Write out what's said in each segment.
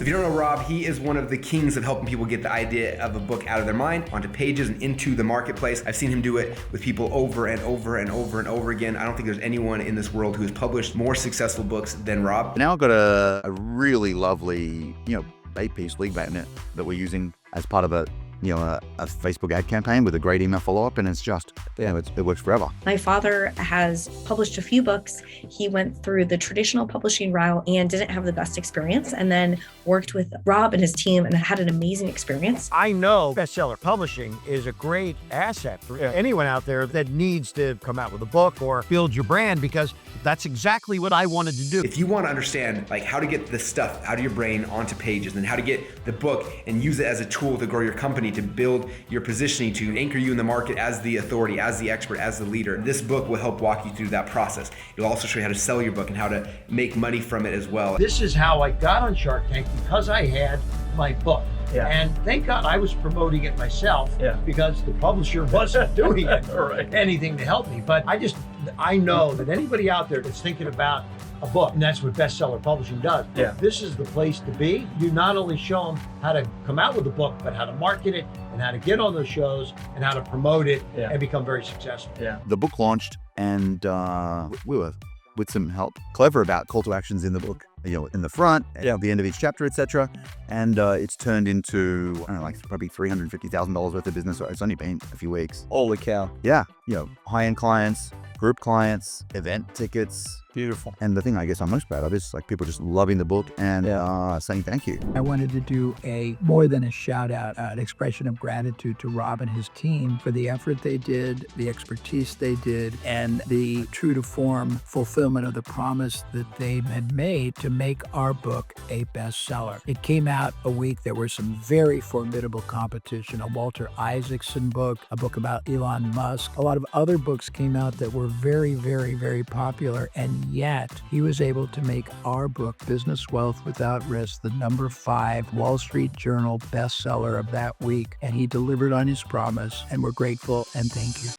if you don't know Rob, he is one of the kings of helping people get the idea of a book out of their mind onto pages and into the marketplace. I've seen him do it with people over and over and over and over again. I don't think there's anyone in this world who has published more successful books than Rob. Now I've got a really lovely, bait piece lead magnet that we're using as part of a Facebook ad campaign with a great email follow-up, and it's just, it works forever. My father has published a few books. He went through the traditional publishing route and didn't have the best experience, and then worked with Rob and his team and had an amazing experience. I know bestseller publishing is a great asset for anyone out there that needs to come out with a book or build your brand, because that's exactly what I wanted to do. If you want to understand how to get the stuff out of your brain onto pages and how to get the book and use it as a tool to grow your company, to build your positioning, to anchor you in the market as the authority, as the expert, as the leader, this book will help walk you through that process. It'll also show you how to sell your book and how to make money from it as well. This is how I got on Shark Tank, because I had my book. Yeah. And thank God I was promoting it myself, because the publisher wasn't doing anything to help me. But I know that anybody out there that's thinking about a book, and that's what bestseller publishing does. Yeah. This is the place to be. You not only show them how to come out with a book, but how to market it and how to get on those shows and how to promote it and become very successful. Yeah. The book launched, and we were, with some help, clever about call to actions in the book, in the front, at the end of each chapter, etc. And it's turned into, probably $350,000 worth of business. It's only been a few weeks. Holy cow. Yeah, high-end clients, group clients, event tickets. Beautiful. And the thing I guess I'm most proud of is people just loving the book and saying thank you. I wanted to do more than a shout out, an expression of gratitude to Rob and his team for the effort they did, the expertise they did, and the true to form fulfillment of the promise that they had made to make our book a bestseller. It came out a week. There was some very formidable competition, a Walter Isaacson book, a book about Elon Musk. A lot of other books came out that were very, very, very popular, and yet he was able to make our book, Business Wealth Without Risk, the number 5 Wall Street Journal bestseller of that week. And he delivered on his promise, and we're grateful and thank you.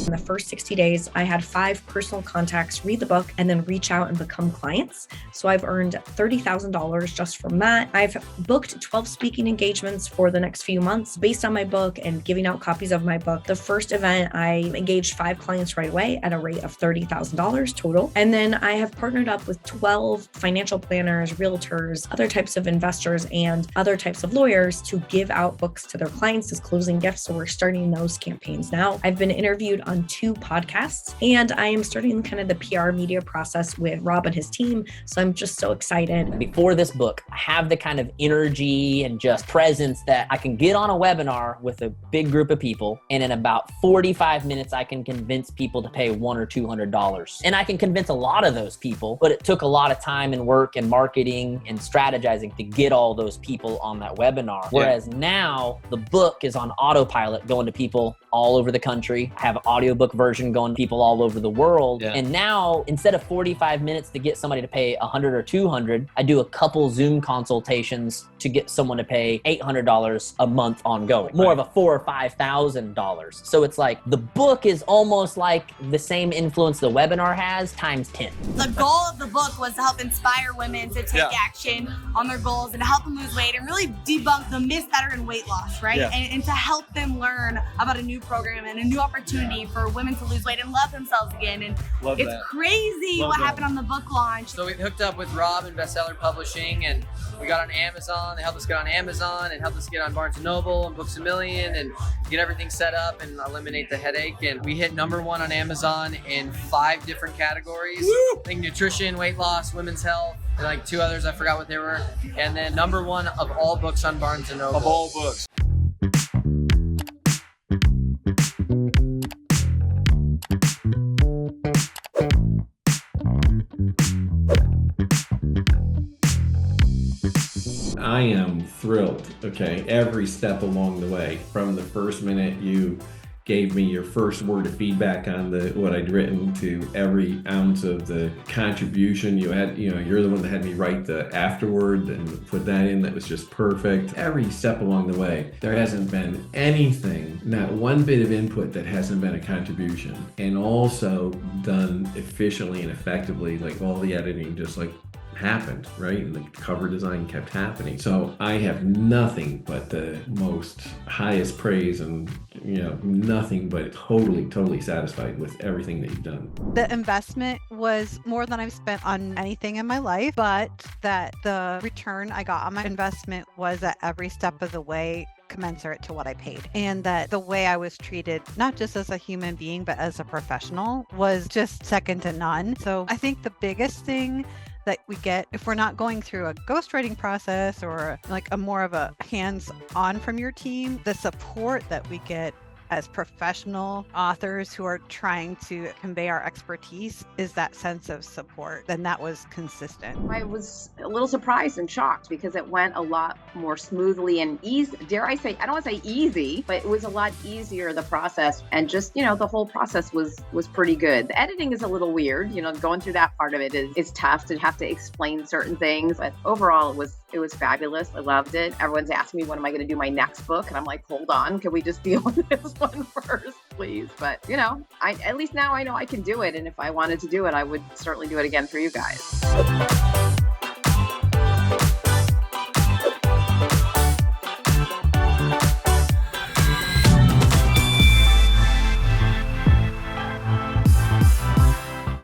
In the first 60 days, I had 5 personal contacts read the book and then reach out and become clients. So I've earned $30,000 just from that. I've booked 12 speaking engagements for the next few months based on my book and giving out copies of my book. The first event, I engaged 5 clients right away at a rate of $30,000 total. And then I have partnered up with 12 financial planners, realtors, other types of investors, and other types of lawyers to give out books to their clients as closing gifts. So we're starting those campaigns now. I've been interviewed on 2 podcasts, and I am starting kind of the PR media process with Rob and his team. So I'm just so excited. Before this book, I have the kind of energy and just presence that I can get on a webinar with a big group of people, and in about 45 minutes, I can convince people to pay $100 or $200. And I can convince a lot of those people, but it took a lot of time and work and marketing and strategizing to get all those people on that webinar. Whereas now the book is on autopilot going to people all over the country. I have an audiobook version going to people all over the world. And now, instead of 45 minutes to get somebody to pay $100 or $200, I do a couple Zoom consultations to get someone to pay $800 a month ongoing. More of a $4,000 or $5,000. So it's like the book is almost like the same influence the webinar has times 10. The goal of the book was to help inspire women to take action on their goals and to help them lose weight and really debunk the myths that are in weight loss, right? And to help them learn about a new program and a new opportunity for women to lose weight and love themselves again. And it's crazy what happened on the book launch. So we hooked up with Rob and Bestseller Publishing, and we got on Amazon. They helped us get on Amazon and helped us get on Barnes & Noble and Books A Million and get everything set up and eliminate the headache. And we hit #1 on Amazon in 5 different categories. Woo! I think nutrition, weight loss, women's health, and like 2 others, I forgot what they were. And then #1 of all books on Barnes & Noble. Of all books. I am thrilled, okay, every step along the way, from the first minute you gave me your first word of feedback on what I'd written, to every ounce of the contribution you had. You're the one that had me write the afterword and put that in. That was just perfect. Every step along the way, there hasn't been anything, not one bit of input that hasn't been a contribution, and also done efficiently and effectively. Like all the editing just like happened, right? And the cover design kept happening. So I have nothing but the most highest praise, and nothing but totally satisfied with everything that you've done. The investment was more than I've spent on anything in my life, but that the return I got on my investment was at every step of the way commensurate to what I paid. And that the way I was treated, not just as a human being, but as a professional, was just second to none. So I think the biggest thing that we get, if we're not going through a ghostwriting process or like a more of a hands-on from your team, the support that we get as professional authors who are trying to convey our expertise is that sense of support. Then that was consistent. I was a little surprised and shocked because it went a lot more smoothly and easy. Dare I say, I don't want to say easy, but it was a lot easier, the process. And just, the whole process was pretty good. The editing is a little weird, going through that part of it is tough to have to explain certain things. But overall, it was fabulous. I loved it. Everyone's asking me, when am I going to do my next book? And I'm like, hold on, can we just deal with this one first, please? But, at least now I know I can do it. And if I wanted to do it, I would certainly do it again for you guys.